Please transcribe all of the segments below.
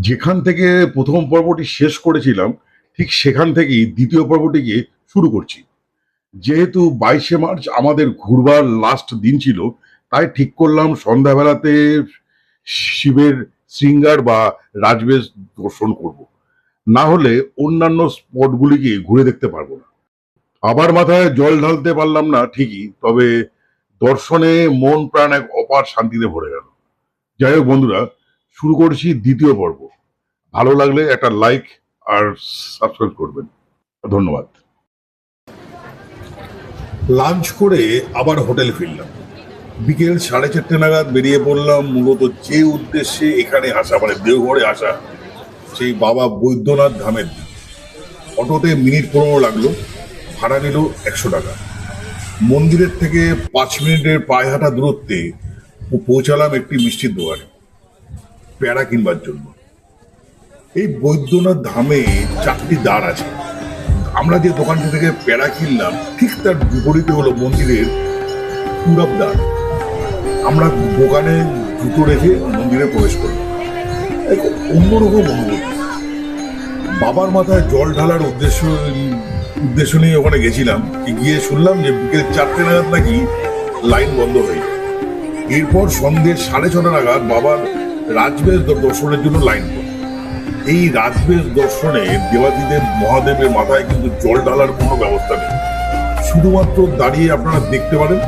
যেখান থেকে প্রথম পর্বটি শেষ করেছিলাম ঠিক সেখান থেকেই দ্বিতীয় পর্বটিকে শুরু করছি। যেহেতু 22শে মার্চ আমাদের ঘুরবার লাস্ট দিন ছিল, তাই ঠিক করলাম সন্ধ্যাবেলাতে শিবের শৃঙ্গার বা রাজবেশ দর্শন করব। না হলে অন্যান্য স্পটগুলিকে ঘুরে দেখতে পারবো না। আবার মাথায় জল ঢালতে পারলাম না ঠিকই, তবে দর্শনে মন প্রাণ এক অপার শান্তিতে ভরে গেল। যাই হোক বন্ধুরা, শুরু করছি দ্বিতীয় পর্ব। ভালো লাগলে একটা লাইক আর সাবস্ক্রাইব করবেন। ধন্যবাদ। লাঞ্চ করে আবার হোটেলে ফিরলাম। বিকেল 4:30 নাগাদ বেরিয়ে পড়লাম, মূলত যে উদ্দেশ্যে এখানে আসা, মানে দেওঘরে আসা, সেই বাবা বৈদ্যনাথ ধামের দিকে। অটোতে মিনিট 15 লাগলো, ভাড়া নিল 100 টাকা। মন্দিরের থেকে 5 মিনিটের পায়ে হাঁটা দূরত্বে পৌঁছালাম একটি মিষ্টির দোকানে প্যাড়া কিনবার জন্য। এই বৈদ্যনাথ ধামে 4টি দ্বার আছে। আমরা যে দোকানটি থেকে প্যাড়া কিনলাম ঠিক তার বিপরীতে হলো মন্দিরের পূরব দ্বার। আমরা দোকানে জুতো রেখে মন্দিরে প্রবেশ করলাম। এক অন্যরকম অনুভূতি। বাবার মাথায় জল ঢালার উদ্দেশ্য নিয়ে ওখানে গেছিলাম। গিয়ে শুনলাম যে বিকেল 4টে নাগাদ নাকি লাইন বন্ধ হয়ে যায়। এরপর সন্ধ্যে 6:30 নাগাদ বাবার রাজবেশ দর্শনের জন্য লাইন পড়ে। এই রাজবেশ দর্শনে দেবাদিদেব মহাদেবের মাথায় কিন্তু জল ঢালার কোনো ব্যবস্থা নেই, শুধুমাত্র দাঁড়িয়ে আপনারা দেখতে পারেন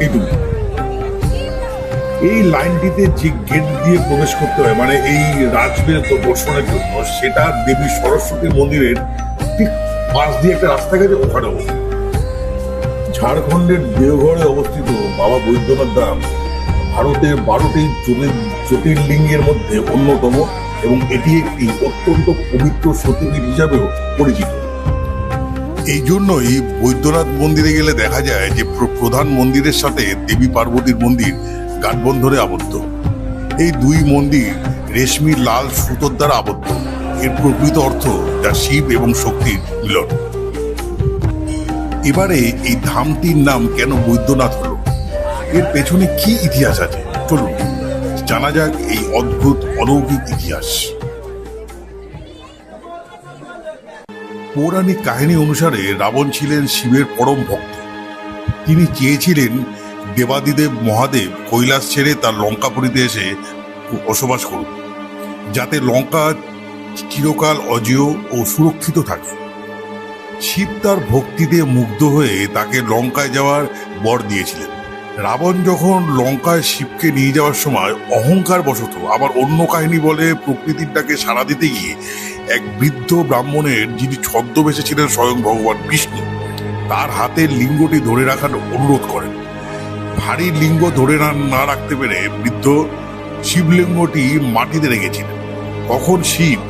এইটুকু। এই লাইনটিতে যে গেট দিয়ে প্রবেশ করতে হয়, মানে এই রাজবেশ দর্শনের জন্য, সেটা দেবী সরস্বতী মন্দিরের ঠিক পাশ দিয়ে একটা রাস্তা গেছে, ওখানে অবস্থিত। ঝাড়খণ্ডের দেওঘরে অবস্থিত বাবা বৈদ্যনাথ ধাম ভারতের 12টি জ্যোতির্লিঙ্গের মধ্যে অন্যতম, এবং এটি একটি অত্যন্ত পবিত্র সতীপীঠ হিসাবেও পরিচিত। এই জন্যই বৈদ্যনাথ মন্দিরে গেলে দেখা যায় যে প্রধান মন্দিরের সাথে দেবী পার্বতীর মন্দির গাঠবন্ধনে আবদ্ধ। এই দুই মন্দির রেশমি লাল সুতোর দ্বারা আবদ্ধ। এর প্রকৃত অর্থ যা শিব এবং শক্তির মিলন। এবারে এই ধামটির নাম কেন বৈদ্যনাথ হলো, এর পেছনে কি ইতিহাস আছে, চলুন জানা যাক এই অদ্ভুত অলৌকিক ইতিহাস। পৌরাণিক কাহিনী অনুসারে রাবণ ছিলেন শিবের পরম ভক্ত। তিনি চেয়েছিলেন দেবাদিদেব মহাদেব কৈলাস ছেড়ে তার লঙ্কাপুরীতে এসে বসবাস করুন, যাতে লঙ্কা চিরকাল অজেয় ও সুরক্ষিত থাকে। শিব তার ভক্তিতে মুগ্ধ হয়ে তাকে লঙ্কায় যাওয়ার বর দিয়েছিলেন। রাবণ যখন লঙ্কায় শিবকে নিয়ে যাওয়ার সময় অহংকার বশত, আবার অন্য কাহিনী বলে প্রকৃতির ডাকে সাড়া দিতে গিয়ে, এক বৃদ্ধ ব্রাহ্মণের, যিনি ছদ্মবেশে ছিলেন স্বয়ং ভগবান বিষ্ণু, তার হাতের লিঙ্গটি ধরে রাখার অনুরোধ করেন। ভারী লিঙ্গ ধরে না রাখতে পেরে বৃদ্ধ শিবলিঙ্গটি মাটিতে রেখেছিলেন। তখন শিব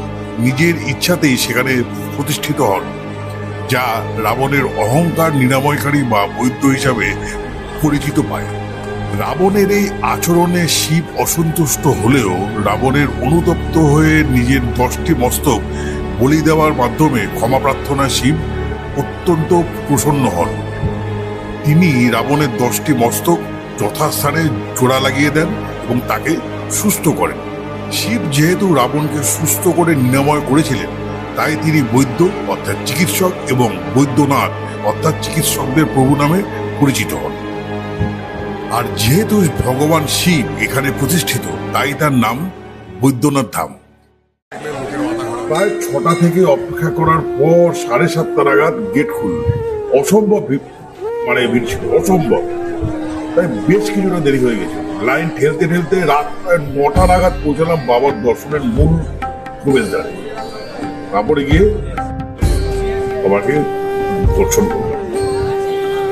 নিজের ইচ্ছাতেই সেখানে প্রতিষ্ঠিত হন, যা রাবণের অহংকার নিরাময়কারী বা বৈদ্য হিসাবে পরিচিত পায়। রাবণের এই আচরণে শিব অসন্তুষ্ট হলেও রাবণের অনুতপ্ত হয়ে নিজের 10টি মস্তক বলি দেওয়ার মাধ্যমে ক্ষমা প্রার্থনা শিব অত্যন্ত প্রসন্ন হন। তিনি রাবণের 10টি মস্তক যথাস্থানে জোড়া লাগিয়ে দেন এবং তাকে সুস্থ করেন। শিব যেহেতু রাবণকে সুস্থ করে নিরাময় করেছিলেন, তাই তিনি বৈদ্য অর্থাৎ চিকিৎসক এবং বৈদ্যনাথ অর্থাৎ চিকিৎসকদের প্রভু নামে পরিচিত হন। আর যেহেতু ভগবান শিব এখানে প্রতিষ্ঠিত, তাই তার নাম বৈদ্যনাথ ধাম। প্রায় 6টা থেকে অপেক্ষা করার পর 7:30 নাগাদ গেট খুলল। অসম্ভব মানে ভিড় ছিল, অসম্ভব। তাই বেশ কিছুটা দেরি হয়ে গেছে। লাইন ঠেলতে ঠেলতে রাত প্রায় 9টা নাগাদ পৌঁছালাম বাবার দর্শনের মূল প্রবেশদ্বারে। তারপরে গিয়ে বাবাকে দর্শন করলাম।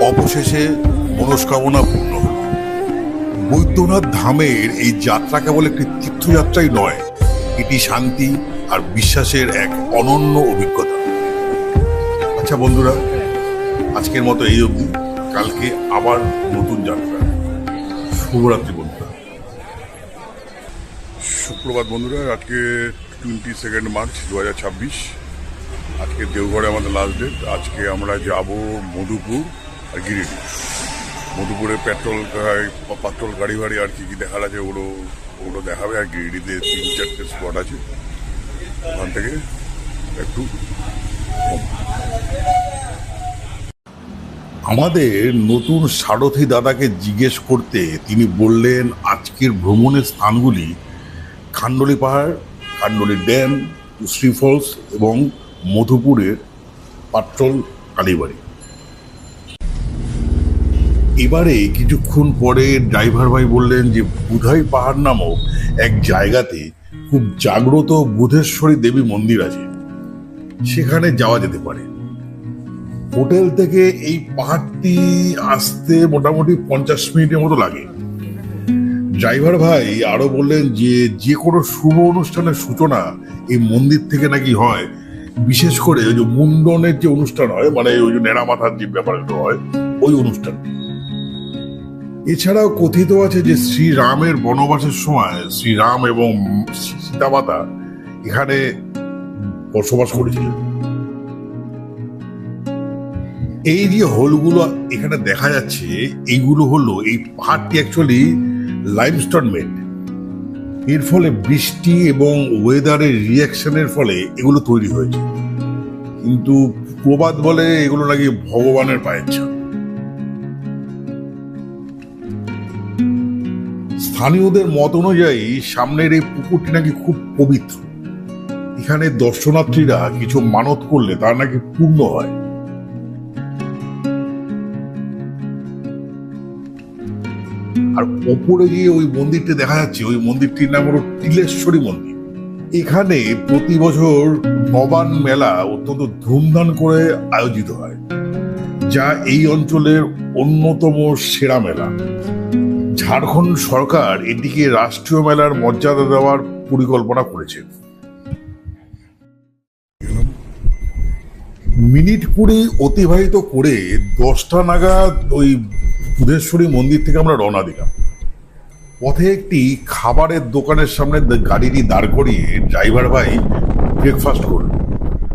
অবশেষে মনস্কামনা পূর্ণ হল। বৈদ্যনাথ ধামের এই যাত্রা কেবল একটি তীর্থযাত্রাই নয়, এটি শান্তি আর বিশ্বাসের এক অনন্য অভিজ্ঞতা। আচ্ছা বন্ধুরা, আজকের মতো এই অবধি। কালকে আবার নতুন যাত্রা। শুভরাত্রি বন্ধুরা। সুপ্রভাত বন্ধুরা, আজকে 22 মার্চ 2026। আজকে দেওঘরে আমাদের লাস্ট ডেট। আজকে আমরা যাব মধুপুর আর গিরিডি। মধুপুরে পেট্রোল গাড়ি ভাড়ি আর কি দেখার আছে ওগুলো দেখাবে, আর গিরিডিতে 3-4টে স্পট আছে। ওখান থেকে একটু আমাদের নতুন সারথি দাদাকে জিজ্ঞেস করতে তিনি বললেন আজকের ভ্রমণের স্থানগুলি খান্ডলি পাহাড়, খান্ডলি ড্যাম, উশ্রী ফলস এবং মধুপুরের পাট্রল কালীবাড়ি। এবারে কিছুক্ষণ পরে ড্রাইভার ভাই বললেন যে বুধাই পাহাড় নামক এক জায়গাতে খুব জাগ্রত বুধেশ্বরী দেবী মন্দির আছে, সেখানে যাওয়া যেতে পারে। হোটেল থেকে এই পাহাড়টি আসতে মোটামুটি 50 মিনিটের মতো লাগে। ড্রাইভার ভাই আরো বললেন যে যে কোনো শুভ অনুষ্ঠানের সূচনা এই মন্দির থেকে নাকি হয়, বিশেষ করে ওই যে মুন্ডনের যে অনুষ্ঠান হয়, মানে ওই যে নেড়া মাথার যে ব্যাপারগুলো হয়, ওই অনুষ্ঠানটি। এছাড়াও কথিত আছে যে শ্রীরামের বনবাসের সময় শ্রীরাম এবং সীতামাতা এখানে বসবাস করেছিলেন। এই যে হোলগুলো এখানে দেখা যাচ্ছে, এইগুলো হলো, এই পাহাড়টি অ্যাকচুয়ালি লাইমস্টোন মেড। এর ফলে বৃষ্টি এবং ওয়েদারের রিয়াকশনের ফলে এগুলো তৈরি হয়েছে, কিন্তু প্রবাদ বলে এগুলো নাকি ভগবানের পায়ের ছাপ। স্থানীয়দের মত অনুযায়ী সামনের এই পুকুরটি নাকি খুব পবিত্র। এখানে দর্শনার্থীরা কিছু মানত করলে তার নাকি পূর্ণ হয়। আর ওপরে গিয়ে ওই মন্দিরটি দেখা যাচ্ছে, ওই মন্দিরটির নাম হলো তিলেশ্বরী মন্দির। এখানে প্রতি বছর নবান মেলা অত্যন্ত ধুমধাম করে আয়োজিত হয়, যা এই অঞ্চলের অন্যতম সেরা মেলা। ঝাড়খণ্ড সরকার এটিকে রাষ্ট্রীয় মেলার মর্যাদা দেওয়ার পরিকল্পনা করেছে। মিনিট 20 অতিবাহিত করে 10টা নাগাদ ওই বুধেশ্বরী মন্দির থেকে আমরা রওনা দিলাম। পথে একটি খাবারের দোকানের সামনে গাড়িটি দাঁড় করিয়ে ড্রাইভার ভাই ব্রেকফাস্ট করল,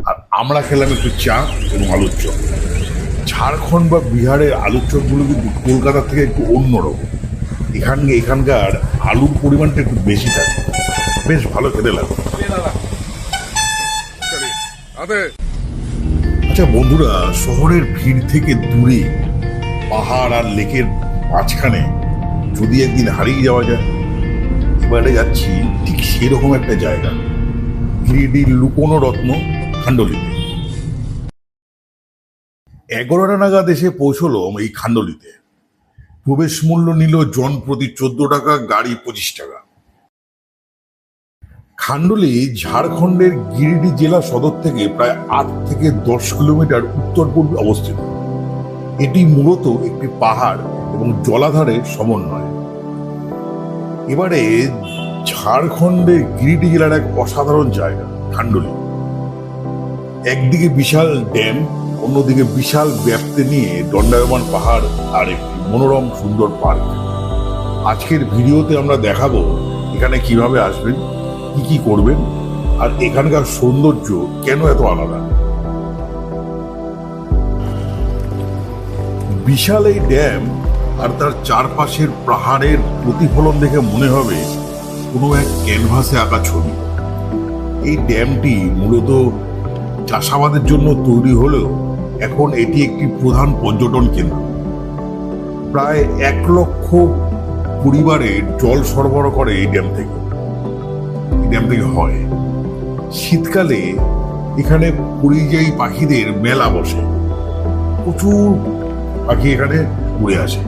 আর আমরা খেলাম একটু চা এবং আলুর চপ। ঝাড়খণ্ড বা বিহারের আলুর চপগুলো কিন্তু কলকাতা থেকে একটু অন্যরকম। এখানকার আলুর পরিমাণটা একটু বেশি থাকে, বেশ ভালো খেতে লাগে। আচ্ছা বন্ধুরা, শহরের ভিড় থেকে দূরে পাহাড় আর লেকের মাঝখানে যদি একদিন হারিয়ে যাওয়া যায়, এবারে যাচ্ছি ঠিক সেরকম একটা জায়গা, গিরিডির লুকোনো রত্ন খান্ডলিতে। 11টা নাগাদ এসে পৌঁছলো এই খান্ডলিতে। প্রবেশ মূল্য নিল জন প্রতি 14 টাকা, গাড়ি 25 টাকা। খান্ডলি ঝাড়খণ্ডের গিরিডি জেলা সদর থেকে প্রায় 8 থেকে 10 কিলোমিটার উত্তর পূর্বে অবস্থিত। এটি মূলত একটি পাহাড় এবং জলাধারের সমন্বয়। এবারে ঝাড়খণ্ডের গিরিডি জেলার এক অসাধারণ জায়গা খান্ডলি। একদিকে বিশাল ড্যাম, অন্যদিকে বিশাল ব্যাপ্তি নিয়ে দণ্ডায়মান পাহাড় আর একটি মনোরম সুন্দর পার্ক। আজকের ভিডিওতে আমরা দেখাবো এখানে কিভাবে আসবেন, কি কি করবেন, আর এখানকার সৌন্দর্য কেন এত আলাদা। বিশাল এই ড্যাম আর তার চারপাশের পাহাড়ের প্রতিফলন দেখে মনে হবে কোনো এক ক্যানভাসে আঁকা ছবি। এই ড্যামটি মূলত চাষাবাদের জন্য তৈরি হলেও এখন এটি একটি প্রধান পর্যটন কেন্দ্র। প্রায় 1 লক্ষ পরিবারের জল সরবরাহ করে এই ড্যাম থেকে হয়। শীতকালে এখানে পরিযায়ী পাখিদের মেলা বসে, প্রচুর পাখি এখানে উড়ে আসে।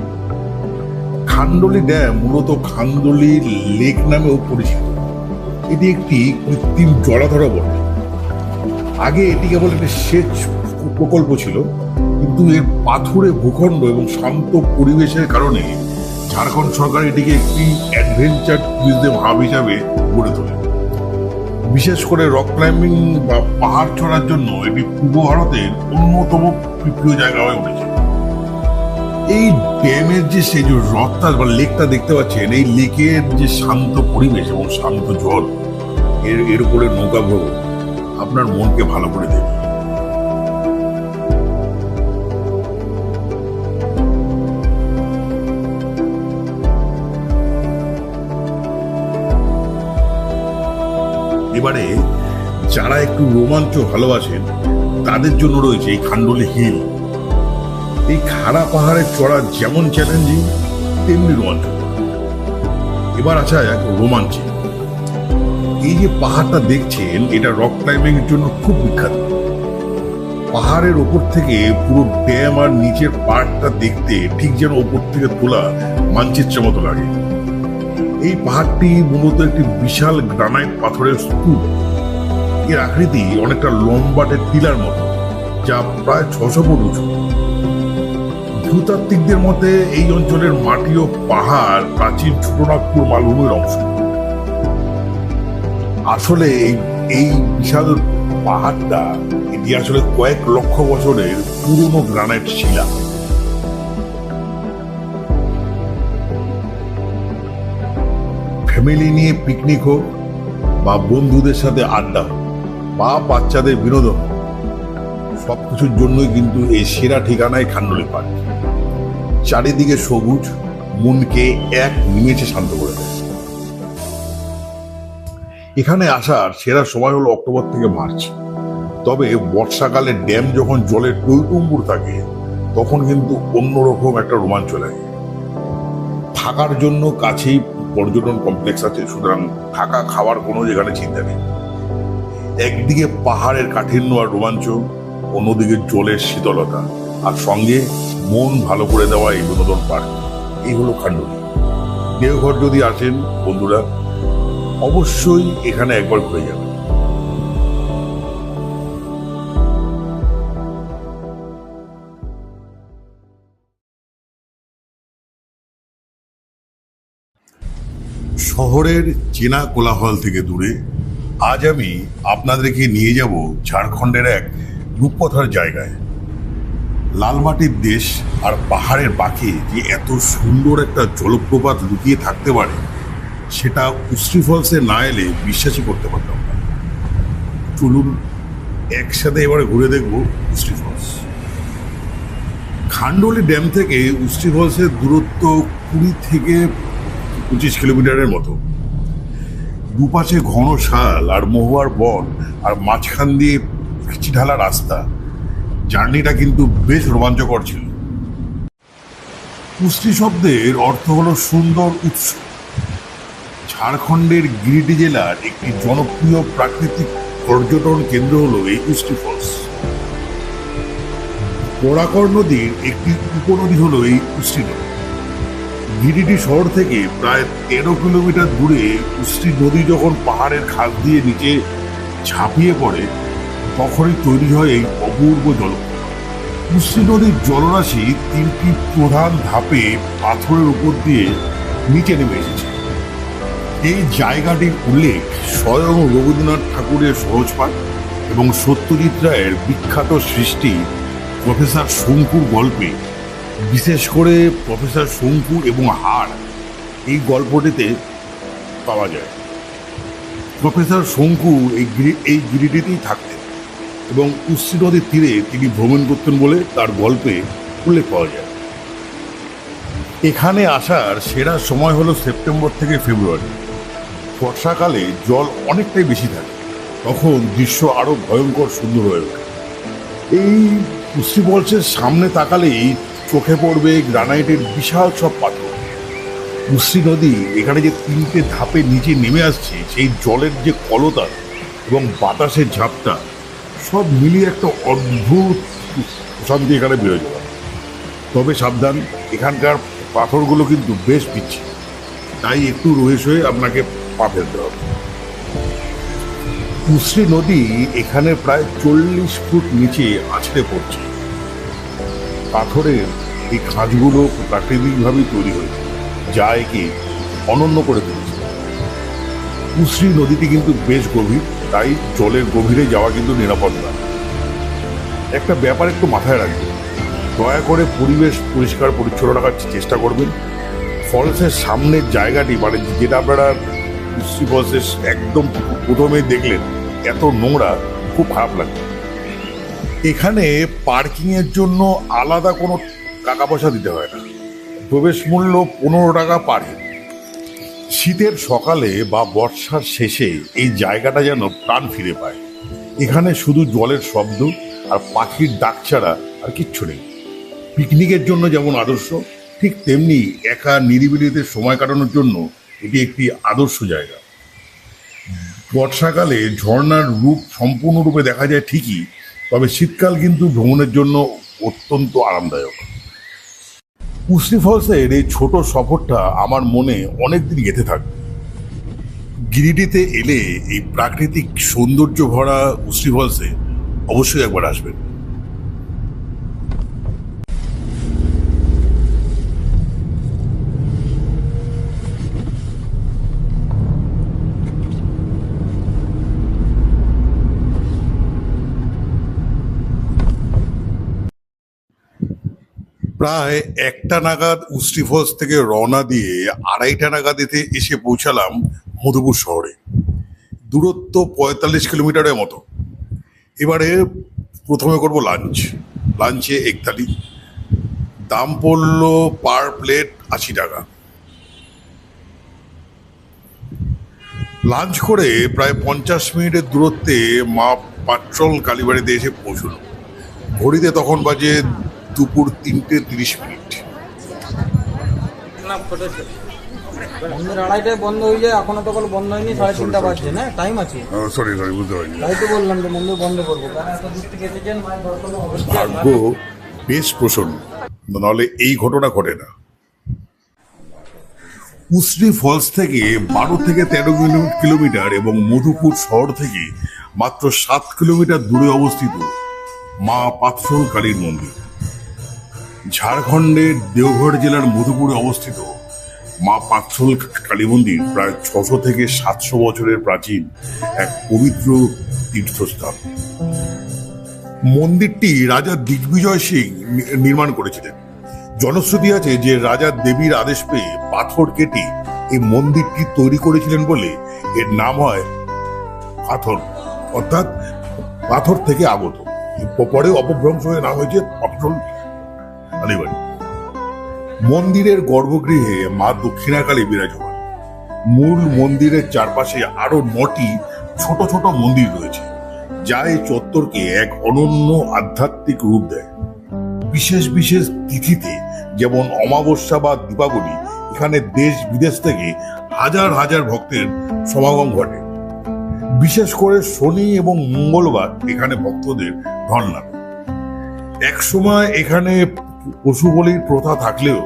খান্ডলি ড্যাম মূলত খান্ডলি লেক নামেও পরিচিত। এটি একটি কৃত্রিম জলাধার বটে। আগে এটি কেবল একটি সেচ প্রকল্প ছিল, কিন্তু এর পাথুরে ভূখণ্ড এবং শান্ত পরিবেশের কারণে ঝাড়খণ্ড সরকার এটিকে একটি অ্যাডভেঞ্চার ট্যুরিজম হাব হিসাবে গড়ে তোলে। বিশেষ করে রক ক্লাইম্বিং বা পাহাড় চড়ার জন্য এটি পূর্ব ভারতের অন্যতম প্রিয় জায়গা হয়ে উঠেছে। এই ড্যামের যে সেই যে হ্রদটা বা লেকটা দেখতে পাচ্ছেন, এই লেকের যে শান্ত পরিবেশ এবং শান্ত জল, এর উপরে নৌকা ভ্রমণ আপনার মনকে ভালো করে দেবে। এবারে যারা একটু রোমাঞ্চ ভালোবাসেন তাদের জন্য রয়েছে এই খান্ডোলি হিল। এই খাড়া পাহাড়ের চড়া যেমন চ্যালেঞ্জিং তেমনি রোমাঞ্চ। এবার আসা এক রোমাঞ্চে। এই যে পাহাড়টা দেখছেন এটা রক ক্লাইম্বিং এর জন্য খুব বিখ্যাত। পাহাড়ের ওপর থেকে পুরো ড্যাম আর নিচের পাহাড়টা দেখতে ঠিক যেন ওপর থেকে তোলা মানচিত্রের মতো লাগে। এই পাহাড়টি মূলত একটি বিশাল গ্রানাইট পাথরের স্তূপ। এর আকৃতি অনেকটা লম্বাটে টিলার মতো, যা প্রায় 600 ফুট উঁচু। ভূতাত্ত্বিকদের মতে এই অঞ্চলের মাটি ও পাহাড় প্রাচীন ছোটনাগপুর মালভূমির অংশ। আসলে এই বিশাল পাহাড়টা এটি আসলে কয়েক লক্ষ বছরের পুরনো গ্রানাইট শিলা। ফ্যামিলি নিয়ে পিকনিক হোক বা বন্ধুদের সাথে আড্ডা বা বাচ্চাদের বিনোদন, সবকিছুর জন্যই কিন্তু এই সেরা ঠিকানায় খান্ডোলি পার্ক। চারিদিকে সবুজ, মনকে এক নিমেষে শান্ত করে দেয়। এখানে আসার সেরা সময় হলো অক্টোবর থেকে মার্চ। তবে বর্ষাকালে ড্যাম যখন জলের টইটুম্বুর থাকে তখন কিন্তু অন্যরকম একটা রোমাঞ্চ লাগে। থাকার জন্য কাছেই পর্যটন কমপ্লেক্স আছে, সুতরাং থাকা খাওয়ার কোনো যেখানে চিন্তা নেই। একদিকে পাহাড়ের কাঠিন্য আর রোমাঞ্চ, অন্যদিকে জলের শীতলতা, আর সঙ্গে মন ভালো করে দেওয়া এই বিনোদন পার্ক। এই হলো খান্ডোলি। দেওঘর যদি আসেন বন্ধুরা, অবশ্যই এখানে একবার ঘুরে যাবেন। শহরের চেনা কোলাহল থেকে দূরে আজ আমি আপনাদেরকে নিয়ে যাব ঝাড়খণ্ডের এক রূপকথার জায়গায়। লাল মাটির দেশ আর পাহাড়ের বাঁকে যে এত সুন্দর একটা জলপ্রপাত লুকিয়ে থাকতে পারে সেটা উশ্রী ফলসে না এলে বিশ্বাসই করতে পারতাম না। চলুন একসাথে এবারে ঘুরে দেখব উশ্রী ফলস। খান্ডোলি ড্যাম থেকে উশ্রী ফলসের দূরত্ব 20 থেকে 25 কিলোমিটারের মতো। দুপাশে ঘন শাল আর মহুয়ার বন, আর মাঝখান দিয়ে পিচ ঢালা রাস্তা। জার্নিটা কিন্তু বেশ রোমাঞ্চকর ছিল। উশ্রী শব্দের অর্থ হলো সুন্দর উৎস। ঝাড়খণ্ডের গিরিডি জেলার একটি জনপ্রিয় প্রাকৃতিক পর্যটন কেন্দ্র হলো এই উশ্রী ফলস। বরাকর নদীর একটি উপনদী হলো এই উশ্রী নদী। গিরিডি শহর থেকে প্রায় 13 কিলোমিটার দূরে উশ্রী নদী যখন পাহাড়ের খাদ দিয়ে নিচে ঝাঁপিয়ে পড়ে তখনই তৈরি হয় এই অপূর্ব জলপ্রপাত। উশ্রী নদীর জলরাশি 3টি প্রধান ধাপে পাথরের উপর দিয়ে নিচে নেমে এসেছে। এই জায়গাটির উল্লেখ স্বয়ং রবীন্দ্রনাথ ঠাকুরের সহজপাঠ এবং সত্যজিৎ রায়ের বিখ্যাত সৃষ্টি প্রফেসর শঙ্কুর গল্পে, বিশেষ করে প্রফেসর শঙ্কু এবং হাড় এই গল্পটিতে পাওয়া যায়। প্রফেসর শঙ্কু এই গিরিটিতেই থাকতেন এবং উশ্রী নদীর তীরে তিনি ভ্রমণ করতেন বলে তার গল্পে উল্লেখ পাওয়া যায়। এখানে আসার সেরা সময় হলো সেপ্টেম্বর থেকে ফেব্রুয়ারি। বর্ষাকালে জল অনেকটাই বেশি থাকে, তখন দৃশ্য আরো ভয়ঙ্কর সুন্দর হয়ে ওঠে। এই উশ্রী ফলসের সামনে তাকালেই চোখে পড়বে গ্রানাইটের বিশাল সব পাথর। উশ্রী নদী এখানে যে 3টে ধাপে নিচে নেমে আসছে, সেই জলের যে কলতা এবং বাতাসের ঝাপটা সব মিলিয়ে একটা অদ্ভুত প্রশান্তি এখানে বেরোয় যাবে। তবে সাবধান, এখানকার পাথরগুলো কিন্তু বেশ পিচ্ছিল, তাই একটু রয়েস হয়ে আপনাকে পা ফেলতে হবে। উশ্রী নদী এখানে প্রায় 40 ফুট নিচে আছড়ে পড়ছে। পাথরের এই খাঁজগুলো প্রাকৃতিকভাবেই তৈরি হয়েছে, যা একে অনন্য করে তুলেছে। উশ্রী নদীটি কিন্তু বেশ গভীর, তাই জলের গভীরে যাওয়া কিন্তু নিরাপদ নয়। একটা ব্যাপার একটু মাথায় রাখবেন, দয়া করে পরিবেশ পরিষ্কার পরিচ্ছন্ন রাখার চেষ্টা করবেন। ফলসের সামনের জায়গাটি, মানে যেটা আপনারা উশ্রী ফলসের একদম প্রথমেই দেখলেন, এত নোংরা, খুব খারাপ লাগে। এখানে পার্কিংয়ের জন্য আলাদা কোনো টাকা পয়সা দিতে হয় না। প্রবেশ মূল্য 15 টাকা পার হেড। শীতের সকালে বা বর্ষার শেষে এই জায়গাটা যেন প্রাণ ফিরে পায়। এখানে শুধু জলের শব্দ আর পাখির ডাক ছাড়া আর কিচ্ছু নেই। পিকনিকের জন্য যেমন আদর্শ, ঠিক তেমনি একা নিরিবিলিতে সময় কাটানোর জন্য এটি একটি আদর্শ জায়গা। বর্ষাকালে ঝর্ণার রূপ সম্পূর্ণরূপে দেখা যায় ঠিকই, তবে শীতকাল কিন্তু ভ্রমণের জন্য অত্যন্ত আরামদায়ক। উশ্রী ফলসের এই ছোট সফরটা আমার মনে অনেকদিন গেঁথে থাকবে। গিরিডিতে এলে এই প্রাকৃতিক সৌন্দর্য ভরা উশ্রী ফলসে অবশ্যই একবার আসবেন। প্রায় 1টা নাগাদ উশ্রী ফলস থেকে রওনা দিয়ে 2:30টা নাগাদ এসে পৌঁছালাম মধুপুর শহরে। দূরত্ব 45 কিলোমিটারের মতো। এবারে প্রথমে করব লাঞ্চে এক থালি। দাম পড়লো পার প্লেট 80 টাকা। লাঞ্চ করে প্রায় 50 মিনিটের দূরত্বে মা পাট্রল কালীবাড়িতে এসে পৌঁছল। ঘড়িতে তখন বাজে দুপুর 3:30। মন্দির 2:30টায় বন্ধ হয়ে যায়, এখনো তো বন্ধ হয়নি, 3:30 বাজছে না, টাইম আছে। সরি বুঝতে পারিনি। তাই তো বললাম যে মন্দির বন্ধ করবো, কারণ এত দূর থেকে এসেছেন, মায়ের দর্শন অবশ্যই। ভাগ্য বেশ প্রসন্ন, নাহলে এই ঘটনা ঘটে না। উশ্রী ফলস থেকে 12 থেকে 13 কিলোমিটার এবং মধুপুর শহর থেকে মাত্র 7 কিলোমিটার দূরে অবস্থিত মা পাট্রল কালীর মন্দির। ঝাড়খণ্ডের দেওঘর জেলার মধুপুরে অবস্থিত মা পাট্রল কালী মন্দির প্রায় 600 থেকে 700 বছরের প্রাচীন এক পবিত্র তীর্থস্থান। মন্দিরটি রাজা দিগ্বিজয় সিং নির্মাণ করেছিলেন। জনশ্রুতি আছে যে রাজা দেবীর আদেশ পেয়ে পাথর কেটে এই মন্দিরটি তৈরি করেছিলেন বলে এর নাম হয় পাথর, অর্থাৎ পাথর থেকে আগত। পরে অপভ্রংশ হয়ে নাম হয়েছে পাট্রল কালীবাড়ি। মন্দিরের গর্ভগৃহে মা দক্ষিণাকালী বিরাজমান। মূল মন্দিরের চারপাশে আরো 9টি ছোট ছোট মন্দির রয়েছে, যা এই চত্বরকে এক অনন্য আধ্যাত্মিক রূপ দেয়। বিশেষ বিশেষ তিথিতে যেমন অমাবস্যা বা দীপাবলি এখানে দেশ বিদেশ থেকে হাজার হাজার ভক্তের সমাগম ঘটে। বিশেষ করে শনি এবং মঙ্গলবার এখানে ভক্তদের ঢল নামে। একসময় এখানে পশু বলির প্রথা থাকলেও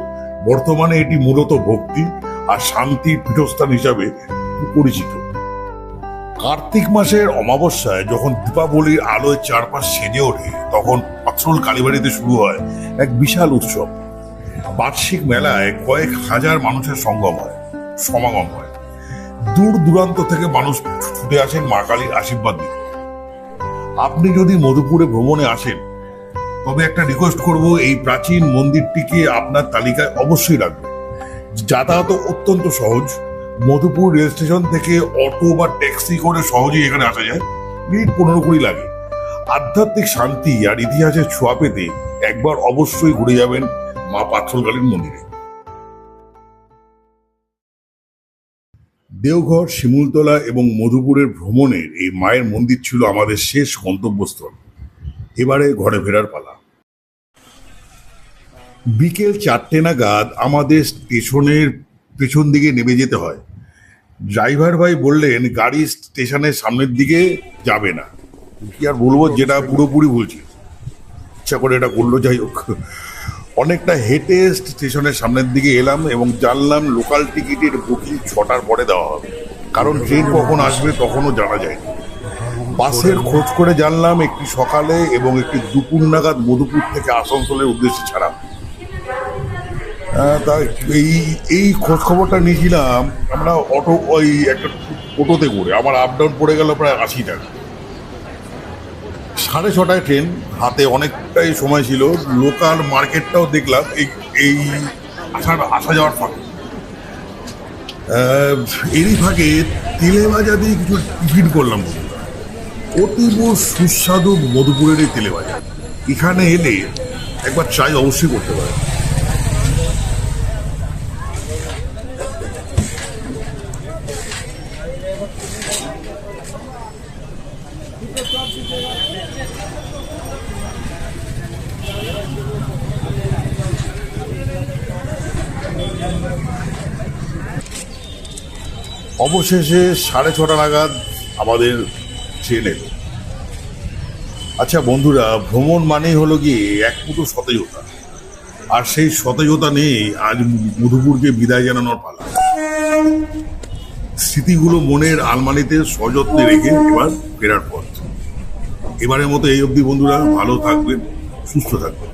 বর্তমানে এটি মূলত ভক্তি আর শান্তির পীঠস্থান হিসাবে পরিচিত। কার্তিক মাসের অমাবস্যায় যখন দীপাবলির আলোয় চারপাশ সেজে ওঠে, তখন পাট্রল কালীবাড়িতে শুরু হয় এক বিশাল উৎসব। বার্ষিক মেলায় কয়েক হাজার মানুষের সমাগম হয়। দূর দূরান্ত থেকে মানুষ ছুটে আসেন মা কালীর আশীর্বাদ দিতে। আপনি যদি মধুপুরে ভ্রমণে আসেন, তবে একটা রিকোয়েস্ট করব, এই প্রাচীন মন্দিরটিকে আপনার তালিকায় অবশ্যই রাখবেন। যাতায়াত অত্যন্ত সহজ। মধুপুর রেল স্টেশন থেকে অটো বা ট্যাক্সি করে সহজেই এখানে আসা যায়, মিনিট 15-20 লাগে। আধ্যাত্মিক শান্তি আর ইতিহাসের ছোঁয়া পেতে একবার অবশ্যই ঘুরে যাবেন মা পাট্রল কালীর মন্দিরে। দেওঘর, শিমুলতলা এবং মধুপুরের ভ্রমণের এই মায়ের মন্দির ছিল আমাদের শেষ গন্তব্যস্থল। এবারে ঘরে ফেরার পালা। বিকেল 4টে নাগাদ আমাদের স্টেশনের পেছন দিকে নেমে যেতে হয়। ড্রাইভার ভাই বললেন গাড়ি স্টেশনের সামনের দিকে যাবে না। কি আর বলবো, যেটা পুরোপুরি বলছি, ইচ্ছা করে এটা করলো। যাই হোক, অনেকটা হেঁটে স্টেশনের সামনের দিকে এলাম এবং জানলাম লোকাল টিকিটের বুকিং 6টার পরে দেওয়া হবে, কারণ ট্রেন কখন আসবে তখনও জানা যায়নি। বাসের খোঁজ করে জানলাম একটি সকালে এবং একটি দুপুর নাগাদ মধুপুর থেকে আসানসোলের উদ্দেশ্যে ছাড়া। তা এই খোঁজ খবরটা নিয়েছিলাম আমরা একটা টোটোতে করে। আমার আপ ডাউন পড়ে গেল প্রায় 80 টাকা। 6:30টায় ট্রেন, হাতে অনেকটাই সময় ছিল। লোকাল মার্কেটটাও দেখলাম এই আসা যাওয়ার ফাঁকে। এরই ফাঁকে তেলে ভাজা দিয়ে কিছু টিফিন করলাম। অতীব সুস্বাদু মধুপুরের এই তেলে ভাজা, এখানে এলে একবার ট্রাই অবশ্যই করতে পারে। অবশেষে 6:30 নাগাদ আমাদের ট্রেন এলো। আচ্ছা বন্ধুরা, ভ্রমণ মানেই হলো গিয়ে এক মুঠো সতেজতা, আর সেই সতেজতা নিয়ে আজ মধুপুরকে বিদায় জানানোর পালা। স্মৃতিগুলো মনের আলমারিতে সযত্নে রেখে এবার ফেরার পথ। এবারের মতো এই অবধি বন্ধুরা, ভালো থাকবেন, সুস্থ থাকবেন।